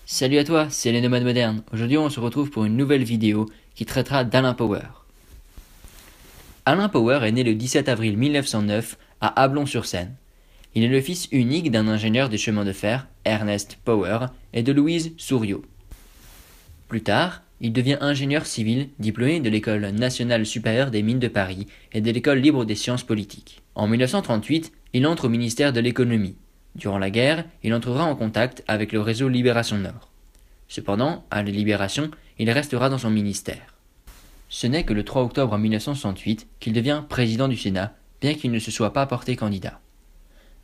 Salut à toi, c'est les Nomades Modernes. Aujourd'hui, on se retrouve pour une nouvelle vidéo qui traitera d'Alain Power. Alain Power est né le 17 avril 1909 à Ablon-sur-Seine. Il est le fils unique d'un ingénieur des chemins de fer, Ernest Power, et de Louise Souriau. Plus tard, il devient ingénieur civil diplômé de l'École nationale supérieure des mines de Paris et de l'École libre des sciences politiques. En 1938, il entre au ministère de l'économie. Durant la guerre, il entrera en contact avec le réseau Libération Nord. Cependant, à la Libération, il restera dans son ministère. Ce n'est que le 3 octobre 1968 qu'il devient président du Sénat, bien qu'il ne se soit pas porté candidat.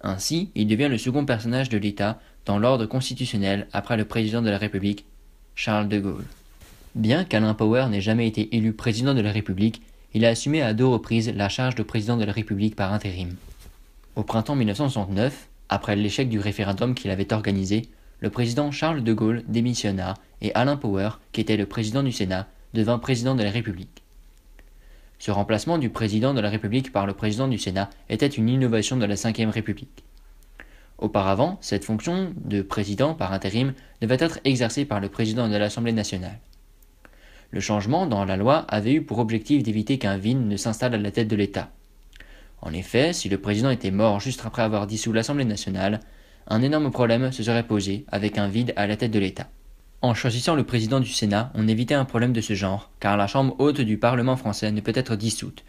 Ainsi, il devient le second personnage de l'État dans l'ordre constitutionnel après le président de la République, Charles de Gaulle. Bien qu'Alain Power n'ait jamais été élu président de la République, il a assumé à 2 reprises la charge de président de la République par intérim. Au printemps 1969, après l'échec du référendum qu'il avait organisé, le président Charles de Gaulle démissionna et Alain Power, qui était le président du Sénat, devint président de la République. Ce remplacement du président de la République par le président du Sénat était une innovation de la Ve République. Auparavant, cette fonction de président par intérim devait être exercée par le président de l'Assemblée nationale. Le changement dans la loi avait eu pour objectif d'éviter qu'un vide ne s'installe à la tête de l'État. En effet, si le président était mort juste après avoir dissous l'Assemblée nationale, un énorme problème se serait posé avec un vide à la tête de l'État. En choisissant le président du Sénat, on évitait un problème de ce genre, car la chambre haute du Parlement français ne peut être dissoute,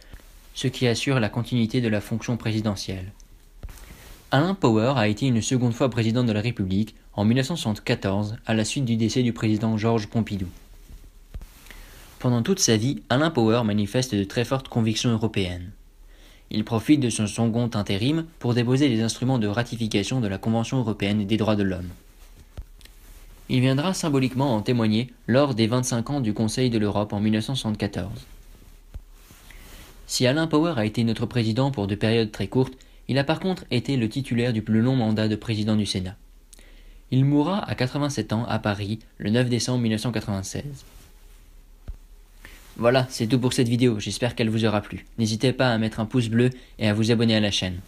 ce qui assure la continuité de la fonction présidentielle. Alain Power a été une seconde fois président de la République en 1974 à la suite du décès du président Georges Pompidou. Pendant toute sa vie, Alain Power manifeste de très fortes convictions européennes. Il profite de son second intérim pour déposer les instruments de ratification de la Convention européenne des droits de l'homme. Il viendra symboliquement en témoigner lors des 25 ans du Conseil de l'Europe en 1974. Si Alain Power a été notre président pour de périodes très courtes, il a par contre été le titulaire du plus long mandat de président du Sénat. Il mourra à 87 ans à Paris le 9 décembre 1996. Voilà, c'est tout pour cette vidéo, j'espère qu'elle vous aura plu. N'hésitez pas à mettre un pouce bleu et à vous abonner à la chaîne.